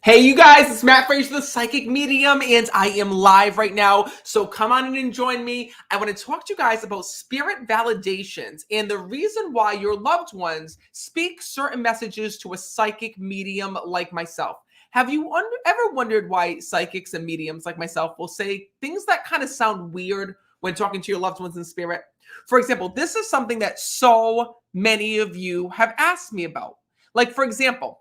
Hey, you guys, it's Matt Fraser, the Psychic Medium, and I am live right now. So come on in and join me. I want to talk to you guys about spirit validations and the reason why your loved ones speak certain messages to a psychic medium like myself. Have you ever wondered why psychics and mediums like myself will say things that kind of sound weird when talking to your loved ones in spirit? For example, this is something that so many of you have asked me about. Like, for example,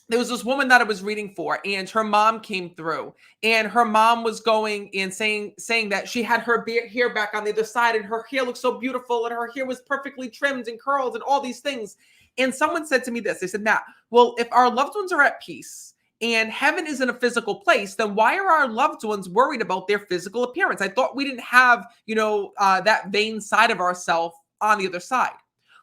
there was this woman that I was reading for, and her mom came through, and her mom was going and saying that she had her hair back on the other side, and her hair looked so beautiful, and her hair was perfectly trimmed and curled, and all these things. And someone said to me this: they said, Matt, well, if our loved ones are at peace and heaven isn't a physical place, then why are our loved ones worried about their physical appearance? I thought we didn't have, that vain side of ourselves on the other side.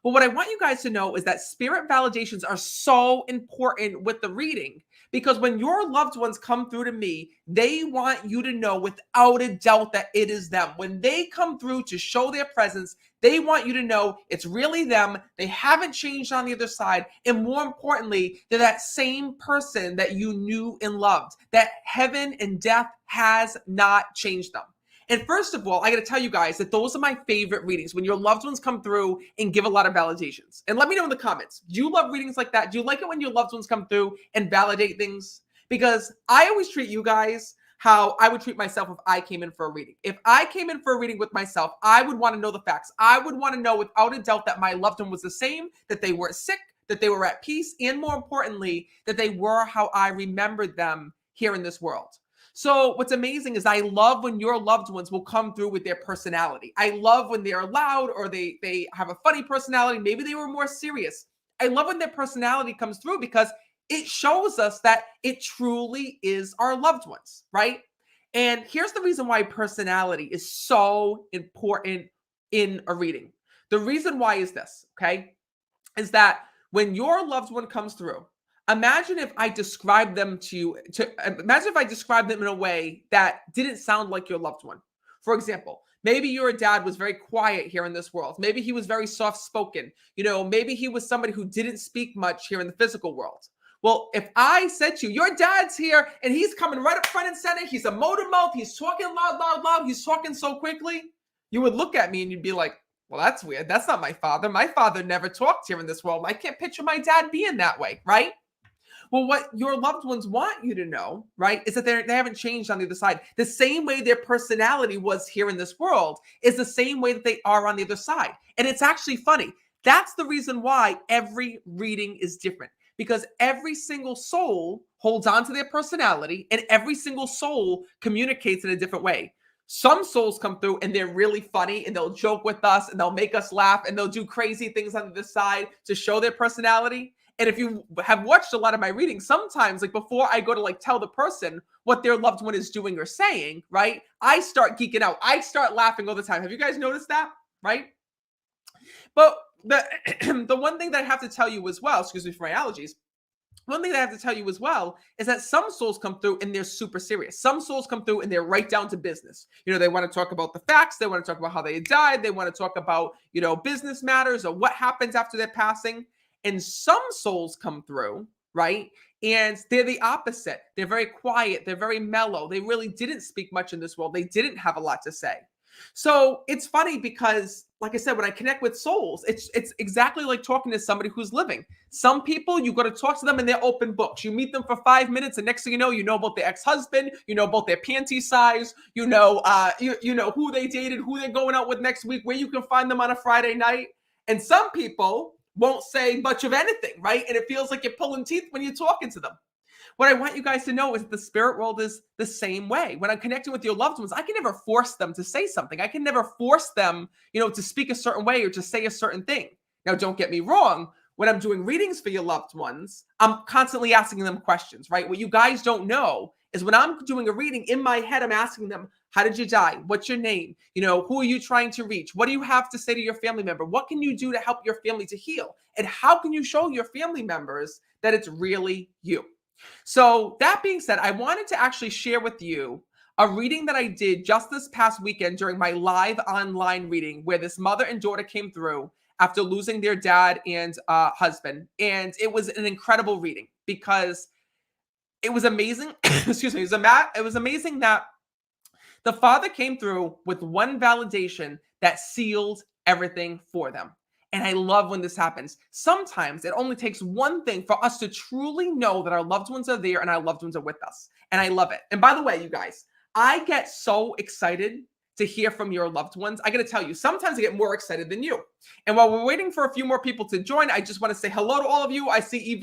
But what I want you guys to know is that spirit validations are so important with the reading because when your loved ones come through to me, they want you to know without a doubt that it is them. When they come through to show their presence, they want you to know it's really them. They haven't changed on the other side. And more importantly, they're that same person that you knew and loved, that heaven and death has not changed them. And first of all, I got to tell you guys that those are my favorite readings when your loved ones come through and give a lot of validations. And let me know in the comments, do you love readings like that? Do you like it when your loved ones come through and validate things? Because I always treat you guys how I would treat myself if I came in for a reading. If I came in for a reading with myself, I would want to know the facts. I would want to know without a doubt that my loved one was the same, that they weren't sick, that they were at peace, and more importantly, that they were how I remembered them here in this world. So what's amazing is I love when your loved ones will come through with their personality. I love when they're loud or they have a funny personality. Maybe they were more serious. I love when their personality comes through because it shows us that it truly is our loved ones, right? And here's the reason why personality is so important in a reading. The reason why is this, okay? Is that when your loved one comes through, imagine if I described them to you, imagine if I described them in a way that didn't sound like your loved one. For example, maybe your dad was very quiet here in this world. Maybe he was very soft spoken. Maybe he was somebody who didn't speak much here in the physical world. Well, if I said to you, your dad's here and he's coming right up front and center, he's a motor mouth, he's talking loud, loud, loud, he's talking so quickly, you would look at me and you'd be like, well, that's weird. That's not my father. My father never talked here in this world. I can't picture my dad being that way, right? Well, what your loved ones want you to know, right, is that they haven't changed on the other side. The same way their personality was here in this world is the same way that they are on the other side. And it's actually funny. That's the reason why every reading is different because every single soul holds on to their personality and every single soul communicates in a different way. Some souls come through and they're really funny and they'll joke with us and they'll make us laugh and they'll do crazy things on the side to show their personality. And if you have watched a lot of my readings, sometimes like before I go to like tell the person what their loved one is doing or saying, right? I start geeking out. I start laughing all the time. Have you guys noticed that? Right? But the the one thing that I have to tell you as well, excuse me for my allergies. One thing that I have to tell you as well is that some souls come through and they're super serious. Some souls come through and they're right down to business. They want to talk about the facts. They want to talk about how they died. They want to talk about, business matters or what happens after their passing. And some souls come through, right? And they're the opposite. They're very quiet. They're very mellow. They really didn't speak much in this world. They didn't have a lot to say. So it's funny because, like I said, when I connect with souls, it's exactly like talking to somebody who's living. Some people, you got to talk to them and they're open books. You meet them for 5 minutes, and next thing you know about their ex-husband, you know about their panty size, you know who they dated, who they're going out with next week, where you can find them on a Friday night. And some people won't say much of anything, right? And it feels like you're pulling teeth when you're talking to them. What I want you guys to know is the spirit world is the same way. When I'm connecting with your loved ones, I can never force them to say something. I can never force them, to speak a certain way or to say a certain thing. Now, don't get me wrong. When I'm doing readings for your loved ones, I'm constantly asking them questions, right? What you guys don't know is when I'm doing a reading in my head, I'm asking them, how did you die? What's your name? Who are you trying to reach? What do you have to say to your family member? What can you do to help your family to heal? And how can you show your family members that it's really you? So that being said, I wanted to actually share with you a reading that I did just this past weekend during my live online reading where this mother and daughter came through after losing their dad and husband. And it was an incredible reading because It was amazing. Excuse me. It was amazing that the Father came through with one validation that sealed everything for them. And I love when this happens. Sometimes it only takes one thing for us to truly know that our loved ones are there and our loved ones are with us. And I love it. And by the way, you guys, I get so excited to hear from your loved ones. I got to tell you, sometimes I get more excited than you. And while we're waiting for a few more people to join, I just want to say hello to all of you. I see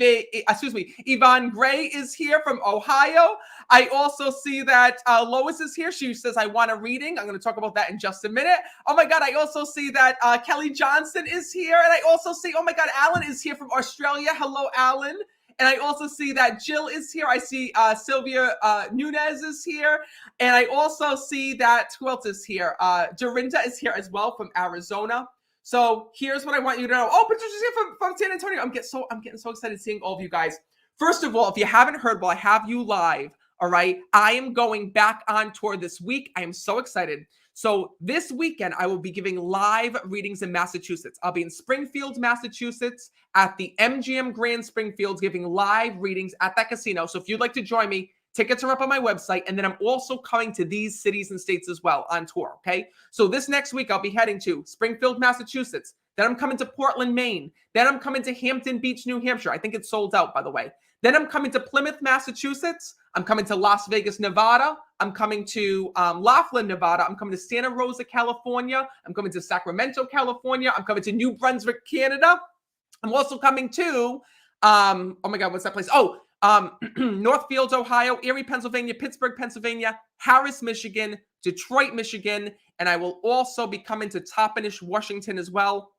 Yvonne Gray is here from Ohio. I also see that Lois is here. She says, I want a reading. I'm going to talk about that in just a minute. Oh my God, I also see that Kelly Johnson is here. And I also see, oh my God, Alan is here from Australia. Hello, Alan. And I also see that Jill is here. I see Sylvia Nunez is here. And I also see that, who else is here? Dorinda is here as well from Arizona. So here's what I want you to know. Oh, Patricia's here from San Antonio. I'm getting so excited seeing all of you guys. First of all, if you haven't heard, well, I have you live. All right. I am going back on tour this week. I am so excited. So this weekend, I will be giving live readings in Massachusetts. I'll be in Springfield, Massachusetts at the MGM Grand Springfield giving live readings at that casino. So if you'd like to join me, tickets are up on my website. And then I'm also coming to these cities and states as well on tour. Okay. So this next week, I'll be heading to Springfield, Massachusetts. Then I'm coming to Portland, Maine. Then I'm coming to Hampton Beach, New Hampshire. I think it's sold out, by the way. Then I'm coming to Plymouth, Massachusetts. I'm coming to Las Vegas, Nevada. I'm coming to Laughlin, Nevada. I'm coming to Santa Rosa, California. I'm coming to Sacramento, California. I'm coming to New Brunswick, Canada. I'm also coming to, oh my God, what's that place? Oh, Northfield, Ohio, Erie, Pennsylvania, Pittsburgh, Pennsylvania, Harris, Michigan, Detroit, Michigan. And I will also be coming to Toppenish, Washington as well.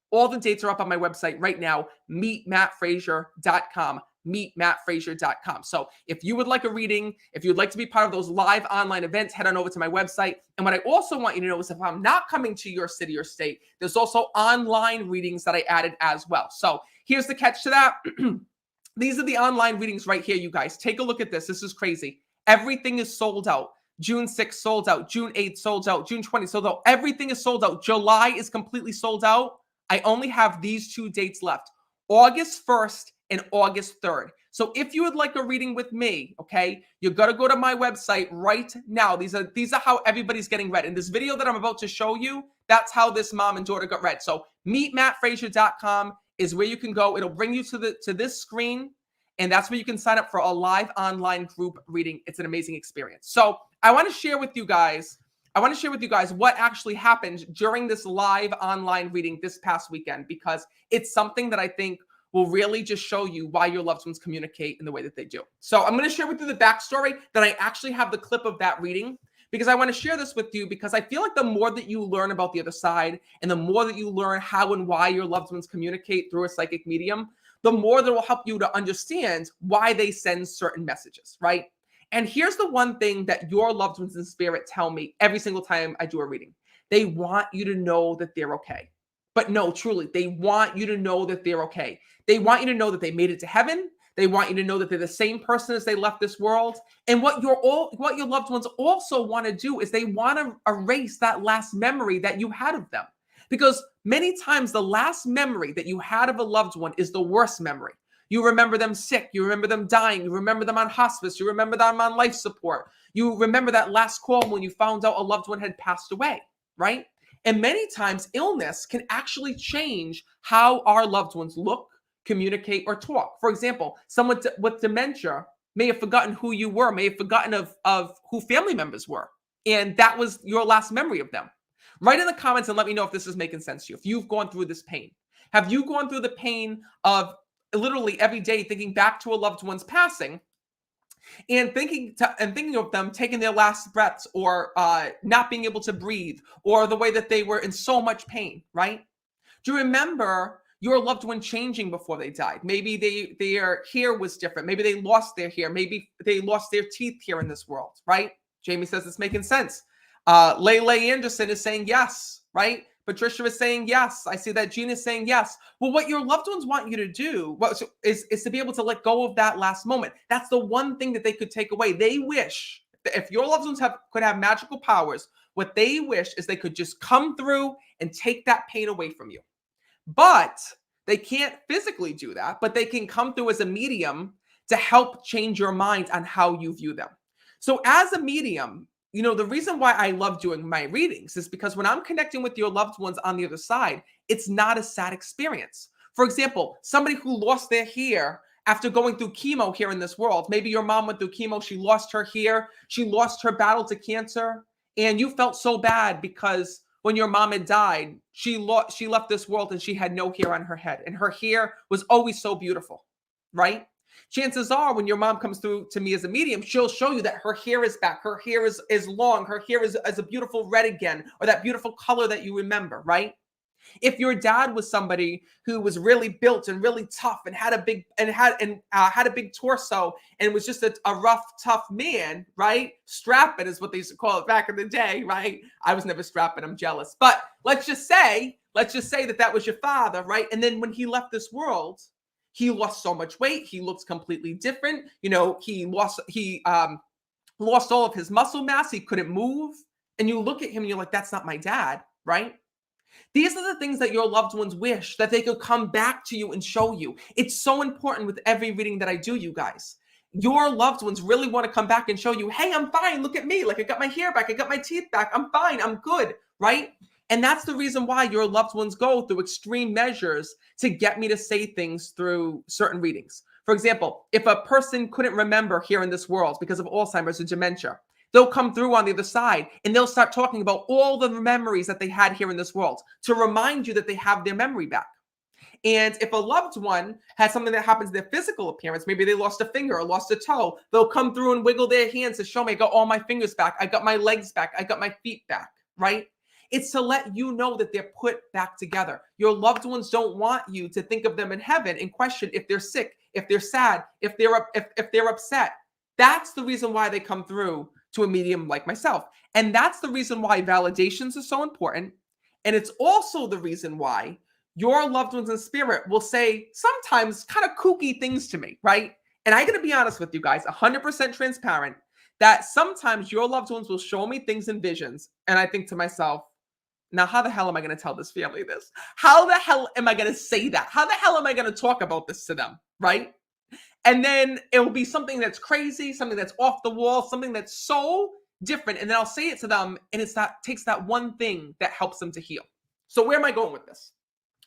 All the dates are up on my website right now, meetmattfrazier.com. meetmattfrazier.com. So if you would like a reading, if you'd like to be part of those live online events, head on over to my website. And what I also want you to know is if I'm not coming to your city or state, there's also online readings that I added as well. So here's the catch to that. These are the online readings right here, you guys. Take a look at this. This is crazy. Everything is sold out. June 6th sold out. June 8th sold out. June 20th sold out. Everything is sold out. July is completely sold out. I only have these two dates left, August 1st and August 3rd. So if you would like a reading with me, okay, you got to go to my website right now. These are how everybody's getting read. In this video that I'm about to show you, that's how this mom and daughter got read. So meetmattfrazier.com is where you can go. It'll bring you to this screen, and that's where you can sign up for a live online group reading. It's an amazing experience. So I want to share with you guys what actually happened during this live online reading this past weekend, because it's something that I think will really just show you why your loved ones communicate in the way that they do. So I'm going to share with you the backstory that I actually have the clip of that reading, because I want to share this with you because I feel like the more that you learn about the other side and the more that you learn how and why your loved ones communicate through a psychic medium, the more that will help you to understand why they send certain messages, right? And here's the one thing that your loved ones in spirit tell me every single time I do a reading. They want you to know that they're okay. But no, truly, they want you to know that they're okay. They want you to know that they made it to heaven. They want you to know that they're the same person as they left this world. And what your loved ones also want to do is they want to erase that last memory that you had of them. Because many times the last memory that you had of a loved one is the worst memory. You remember them sick. You remember them dying. You remember them on hospice. You remember them on life support. You remember that last call when you found out a loved one had passed away, right? And many times illness can actually change how our loved ones look, communicate, or talk. For example, someone with dementia may have forgotten who you were, may have forgotten of who family members were. And that was your last memory of them. Write in the comments and let me know if this is making sense to you, if you've gone through this pain. Have you gone through the pain of literally every day thinking back to a loved one's passing and thinking of them taking their last breaths, or not being able to breathe, or the way that they were in so much pain, right? Do you remember your loved one changing before they died? Maybe their hair was different. Maybe they lost their hair. Maybe they lost their teeth here in this world, right? Jamie says it's making sense. Leila Anderson is saying yes, right? Patricia is saying yes. I see that Gina is saying yes. Well, what your loved ones want you to do is to be able to let go of that last moment. That's the one thing that they could take away. They wish that if your loved ones could have magical powers, what they wish is they could just come through and take that pain away from you. But they can't physically do that, but they can come through as a medium to help change your mind on how you view them. So as a medium, the reason why I love doing my readings is because when I'm connecting with your loved ones on the other side, it's not a sad experience. For example, somebody who lost their hair after going through chemo here in this world. Maybe your mom went through chemo, she lost her hair, she lost her battle to cancer, and you felt so bad because when your mom had died, she left this world and she had no hair on her head, and her hair was always so beautiful, right? Chances are when your mom comes through to me as a medium, she'll show you that her hair is back, her hair is long, her hair is a beautiful red again, or that beautiful color that you remember, right? If your dad was somebody who was really built and really tough and had a big had a big torso and was just a rough, tough man, right? Strapping is what they used to call it back in the day, right? I was never strapping. I'm jealous, but let's just say that was your father, right? And then when he left this world, he lost so much weight. He looks completely different. He lost all of his muscle mass. He couldn't move. And you look at him and you're like, that's not my dad, right? These are the things that your loved ones wish that they could come back to you and show you. It's so important with every reading that I do, you guys. Your loved ones really want to come back and show you, hey, I'm fine. Look at me. Like, I got my hair back. I got my teeth back. I'm fine. I'm good. Right? And that's the reason why your loved ones go through extreme measures to get me to say things through certain readings. For example, if a person couldn't remember here in this world because of Alzheimer's or dementia, they'll come through on the other side and they'll start talking about all the memories that they had here in this world to remind you that they have their memory back. And if a loved one has something that happens to their physical appearance, maybe they lost a finger or lost a toe, they'll come through and wiggle their hands to show me, I got all my fingers back. I got my legs back. I got my feet back, right? It's to let you know that they're put back together. Your loved ones don't want you to think of them in heaven and question if they're sick, if they're sad, if they're upset. That's the reason why they come through to a medium like myself. And that's the reason why validations are so important. And it's also the reason why your loved ones in spirit will say sometimes kind of kooky things to me, right? And I got to be honest with you guys, 100% transparent, that sometimes your loved ones will show me things in visions. And I think to myself, now, how the hell am I going to tell this family this? How the hell am I going to say that? How the hell am I going to talk about this to them, right? And then it will be something that's crazy, something that's off the wall, something that's so different. And then I'll say it to them, and takes that one thing that helps them to heal. So where am I going with this?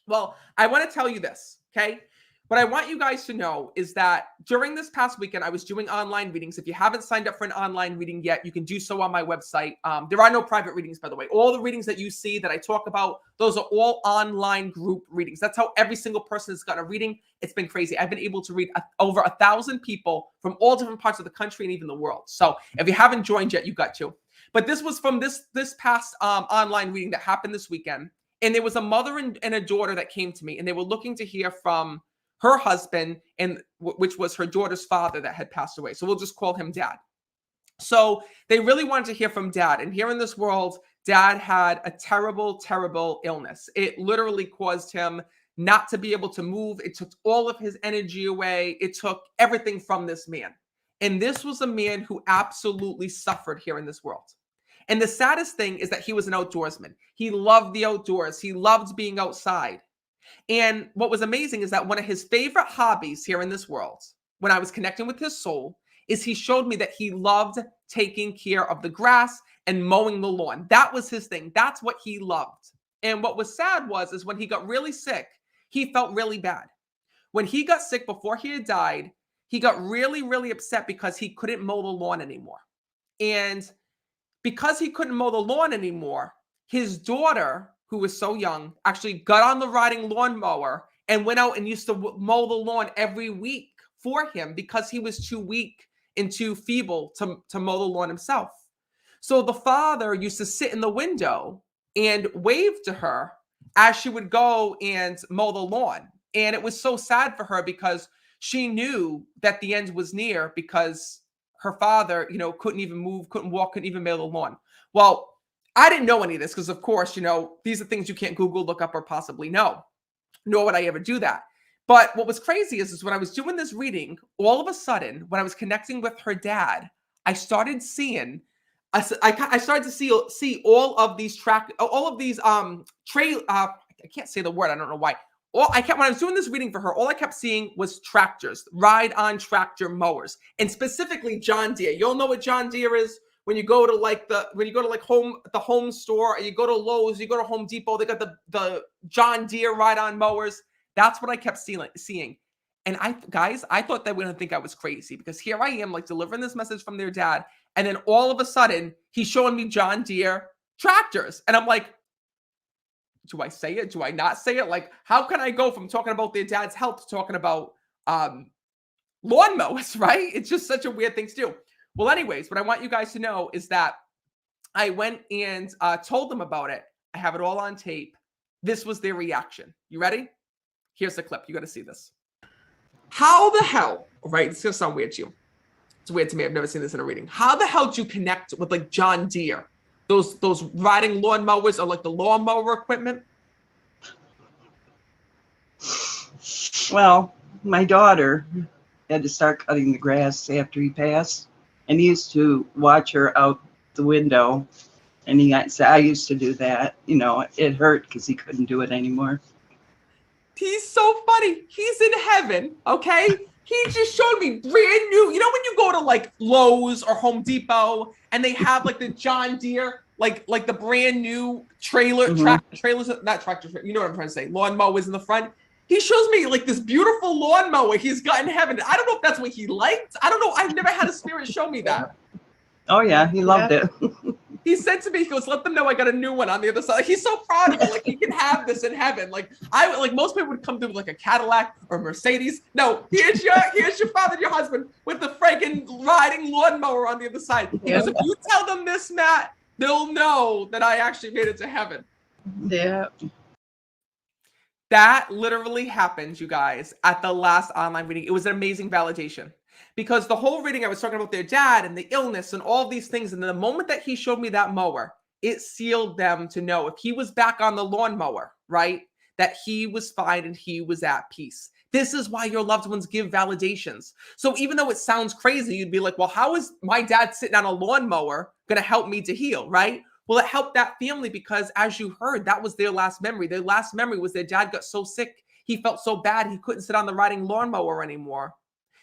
Well, I want to tell you this, okay? What I want you guys to know is that during this past weekend, I was doing online readings. If you haven't signed up for an online reading yet, you can do so on my website. There are no private readings, by the way. All the readings that you see that I talk about, those are all online group readings. That's how every single person has gotten a reading. It's been crazy. I've been able to read over 1,000 people from all different parts of the country and even the world. So if you haven't joined yet, you got to. But this was from this past online reading that happened this weekend. And there was a mother and a daughter that came to me, and they were looking to hear from her husband, and which was her daughter's father that had passed away. So we'll just call him Dad. So they really wanted to hear from Dad. And here in this world, Dad had a terrible, terrible illness. It literally caused him not to be able to move. It took all of his energy away. It took everything from this man. And this was a man who absolutely suffered here in this world. And the saddest thing is that he was an outdoorsman. He loved the outdoors. He loved being outside. And what was amazing is that one of his favorite hobbies here in this world, when I was connecting with his soul, is he showed me that he loved taking care of the grass and mowing the lawn. That was his thing. That's what he loved. And what was sad is when he got really sick, he felt really bad. When he got sick before he had died, he got really, really upset because he couldn't mow the lawn anymore. And because he couldn't mow the lawn anymore, his daughter, who was so young, actually got on the riding lawnmower and went out and used to mow the lawn every week for him because he was too weak and too feeble to mow the lawn himself. So the father used to sit in the window and wave to her as she would go and mow the lawn. And it was so sad for her because she knew that the end was near because her father, couldn't even move, couldn't walk, couldn't even mow the lawn. Well, I didn't know any of this because, of course, these are things you can't Google, look up, or possibly know, nor would I ever do that. But what was crazy is when I was doing this reading, all of a sudden, when I was connecting with her dad, I started seeing, I started to see all of these I can't say the word, I don't know why. when I was doing this reading for her, all I kept seeing was tractors, ride-on tractor mowers, and specifically John Deere. You'll know what John Deere is when you go to the home store, or you go to Lowe's, you go to Home Depot. They got the John Deere ride-on mowers. That's what I kept seeing. And I thought they were gonna think I was crazy, because here I am, like, delivering this message from their dad, and then all of a sudden he's showing me John Deere tractors, and I'm like, do I say it? Do I not say it? Like, how can I go from talking about their dad's health to talking about lawnmowers, right? It's just such a weird thing to do. Well, anyways, what I want you guys to know is that I went and told them about it. I have it all on tape. This was their reaction. You ready? Here's the clip. You got to see this. How the hell, right? It's going to sound weird to you. It's weird to me. I've never seen this in a reading. How the hell did you connect with, like, John Deere? Those riding lawnmowers, or like the lawnmower equipment? Well, my daughter had to start cutting the grass after he passed, and he used to watch her out the window, and I used to do that. You know, it hurt because he couldn't do it anymore. He's so funny. He's in heaven, okay? He just showed me brand new. You know when you go to like Lowe's or Home Depot and they have like the John Deere, like the brand new trailers, not tractors, you know what I'm trying to say, lawnmowers in the front. He shows me like this beautiful lawnmower he's got in heaven. I don't know if that's what he liked. I don't know. I've never had a spirit show me that. Oh yeah, he loved it. He said to me, he goes, let them know I got a new one on the other side. Like, he's so proud of it. Like, he can have this in heaven. Like, most people would come through with like a Cadillac or a Mercedes. No, here's your father, your husband, with the friggin' riding lawnmower on the other side. He goes, if you tell them this, Matt, they'll know that I actually made it to heaven. Yeah. That literally happened, you guys, at the last online reading. It was an amazing validation. Because the whole reading, I was talking about their dad and the illness and all these things. And then the moment that he showed me that mower, it sealed them to know if he was back on the lawnmower, right, that he was fine and he was at peace. This is why your loved ones give validations. So even though it sounds crazy, you'd be like, well, how is my dad sitting on a lawnmower going to help me to heal, right? Well, it helped that family because, as you heard, that was their last memory. Their last memory was their dad got so sick. He felt so bad. He couldn't sit on the riding lawnmower anymore.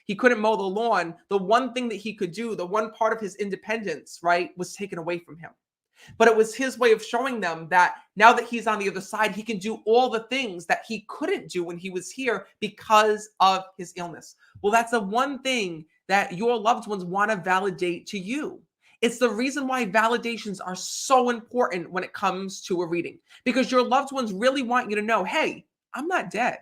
He couldn't mow the lawn. The one thing that he could do, the one part of his independence, right, was taken away from him. But it was his way of showing them that now that he's on the other side, he can do all the things that he couldn't do when he was here because of his illness. Well, that's the one thing that your loved ones want to validate to you. It's the reason why validations are so important when it comes to a reading, because your loved ones really want you to know, hey, I'm not dead.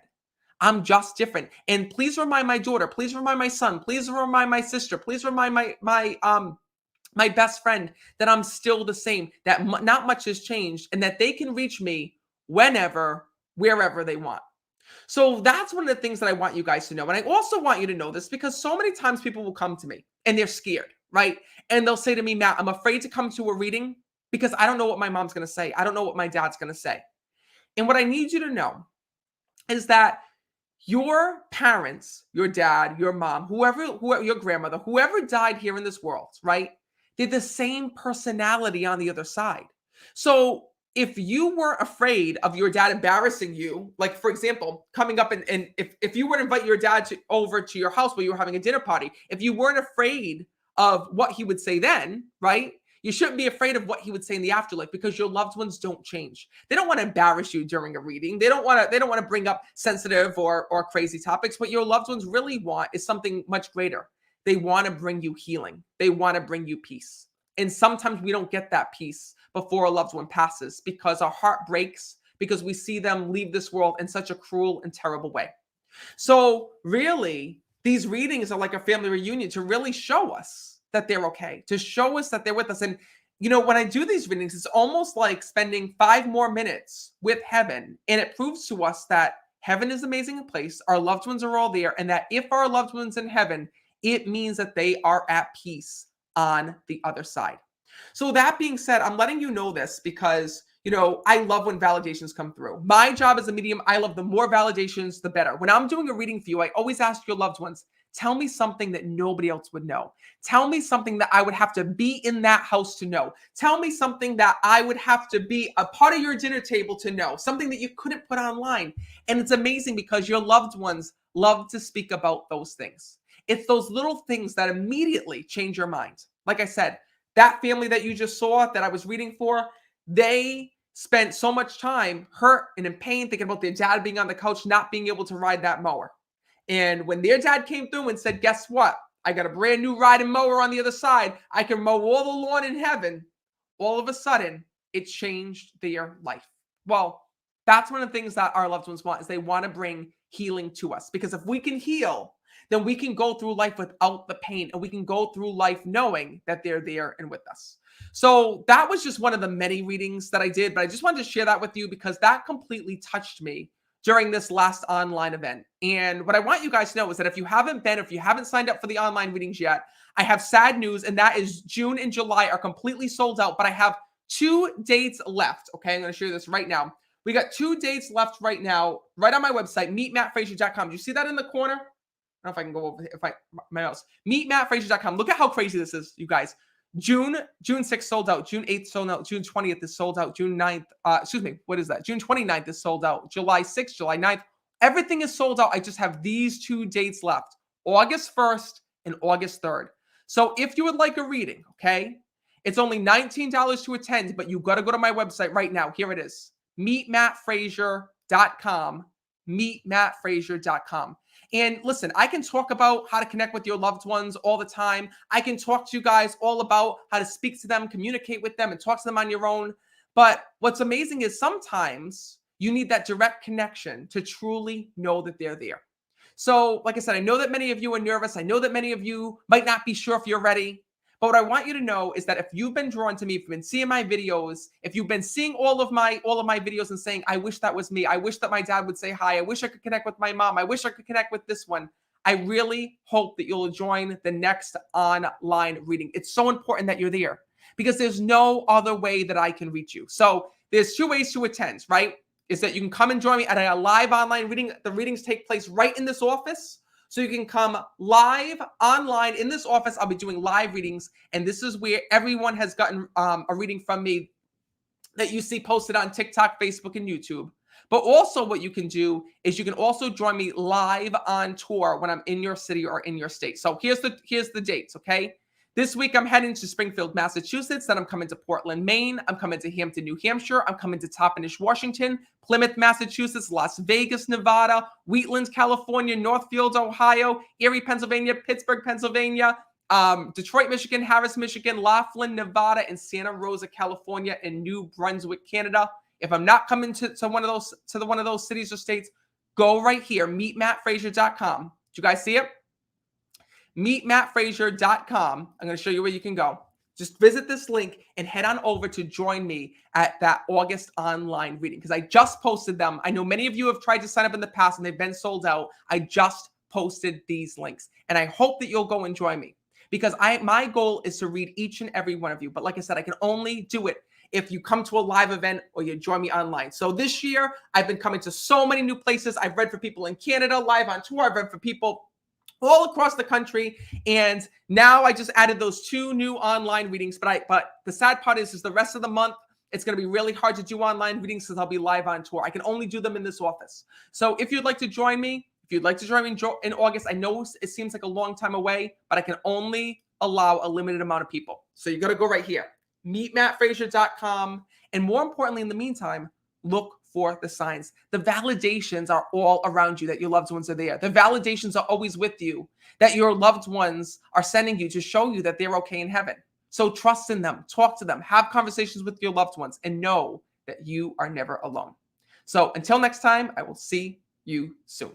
I'm just different. And please remind my daughter, please remind my son, please remind my sister, please remind my best friend that I'm still the same, that not much has changed, and that they can reach me whenever, wherever they want. So that's one of the things that I want you guys to know. And I also want you to know this because so many times people will come to me and they're scared, right? And they'll say to me, Matt, I'm afraid to come to a reading because I don't know what my mom's going to say. I don't know what my dad's going to say. And what I need you to know is that your parents, your dad, your mom, whoever, your grandmother, whoever died here in this world, right? They're the same personality on the other side. So if you weren't afraid of your dad embarrassing you, like, for example, coming up and if you were to invite your dad over to your house while you were having a dinner party, if you weren't afraid of what he would say then, right? You shouldn't be afraid of what he would say in the afterlife, because your loved ones don't change. They don't want to embarrass you during a reading. They don't want to bring up sensitive or crazy topics. What your loved ones really want is something much greater. They want to bring you healing. They want to bring you peace. And sometimes we don't get that peace before a loved one passes because our heart breaks, because we see them leave this world in such a cruel and terrible way. So really, these readings are like a family reunion to really show us that they're okay, to show us that they're with us. And, you know, when I do these readings, it's almost like spending 5 more minutes with heaven. And it proves to us that heaven is an amazing place. Our loved ones are all there. And that if our loved ones in heaven, it means that they are at peace on the other side. So that being said, I'm letting you know this because, you know, I love when validations come through. My job as a medium, I love the more validations, the better. When I'm doing a reading for you, I always ask your loved ones, Tell me something that nobody else would know. Tell me something that I would have to be in that house to know. Tell me something that I would have to be a part of your dinner table to know, something that you couldn't put online. And it's amazing because your loved ones love to speak about those things. It's those little things that immediately change your mind. Like I said, that family that you just saw that I was reading for, they spent so much time hurt and in pain thinking about their dad being on the couch, not being able to ride that mower. And when their dad came through and said, guess what? I got a brand new riding mower on the other side. I can mow all the lawn in heaven. All of a sudden, it changed their life. Well, that's one of the things that our loved ones want is they want to bring healing to us. Because if we can heal, then we can go through life without the pain and we can go through life knowing that they're there and with us. So that was just one of the many readings that I did, but I just wanted to share that with you because that completely touched me during this last online event. And what I want you guys to know is that if you haven't signed up for the online readings yet, I have sad news, and that is June and July are completely sold out, but I have 2 dates left. Okay, I'm going to show you this right now. We got 2 dates left right now, right on my website, meetmattfrazier.com. Do you see that in the corner? I don't know if I can go over here, my mouse. Meetmattfrazier.com. Look at how crazy this is, you guys. June 6th sold out. June 8th sold out. June 20th is sold out. June 9th, what is that? June 29th is sold out. July 6th, July 9th. Everything is sold out. I just have these 2 dates left, August 1st and August 3rd. So if you would like a reading, okay, it's only $19 to attend, but you got to go to my website right now. Here it is, meetmattfrazier.com, meetmattfrazier.com. And listen, I can talk about how to connect with your loved ones all the time. I can talk to you guys all about how to speak to them, communicate with them, and talk to them on your own. But what's amazing is sometimes you need that direct connection to truly know that they're there. So, like I said, I know that many of you are nervous. I know that many of you might not be sure if you're ready. But what I want you to know is that if you've been drawn to me, if you've been seeing my videos, if you've been seeing all of my videos and saying, I wish that was me. I wish that my dad would say hi. I wish I could connect with my mom. I wish I could connect with this one. I really hope that you'll join the next online reading. It's so important that you're there because there's no other way that I can reach you. So there's 2 ways to attend, right? Is that you can come and join me at a live online reading. The readings take place right in this office. So you can come live online in this office. I'll be doing live readings. And this is where everyone has gotten a reading from me that you see posted on TikTok, Facebook, and YouTube. But also what you can do is you can also join me live on tour when I'm in your city or in your state. So here's the dates, okay? This week, I'm heading to Springfield, Massachusetts. Then I'm coming to Portland, Maine. I'm coming to Hampton, New Hampshire. I'm coming to Toppenish, Washington, Plymouth, Massachusetts, Las Vegas, Nevada, Wheatland, California, Northfield, Ohio, Erie, Pennsylvania, Pittsburgh, Pennsylvania, Detroit, Michigan, Harris, Michigan, Laughlin, Nevada, and Santa Rosa, California, and New Brunswick, Canada. If I'm not coming to one of those cities or states, go right here, meetmattfrazier.com. Do you guys see it? meetmattfrazier.com. I'm going to show you where you can go. Just visit this link and head on over to join me at that August online reading because I just posted them. I know many of you have tried to sign up in the past and they've been sold out. I just posted these links and I hope that you'll go and join me because my goal is to read each and every one of you. But like I said, I can only do it if you come to a live event or you join me online. So this year, I've been coming to so many new places. I've read for people in Canada live on tour. I've read for people all across the country. And now I just added those 2 new online readings. But the sad part is the rest of the month, it's going to be really hard to do online readings because I'll be live on tour. I can only do them in this office. So if you'd like to join me, in August, I know it seems like a long time away, but I can only allow a limited amount of people. So you got to go right here, meetmattfrazier.com. And more importantly, in the meantime, look for the signs. The validations are all around you that your loved ones are there. The validations are always with you that your loved ones are sending you to show you that they're okay in heaven. So trust in them, talk to them, have conversations with your loved ones, and know that you are never alone. So until next time, I will see you soon.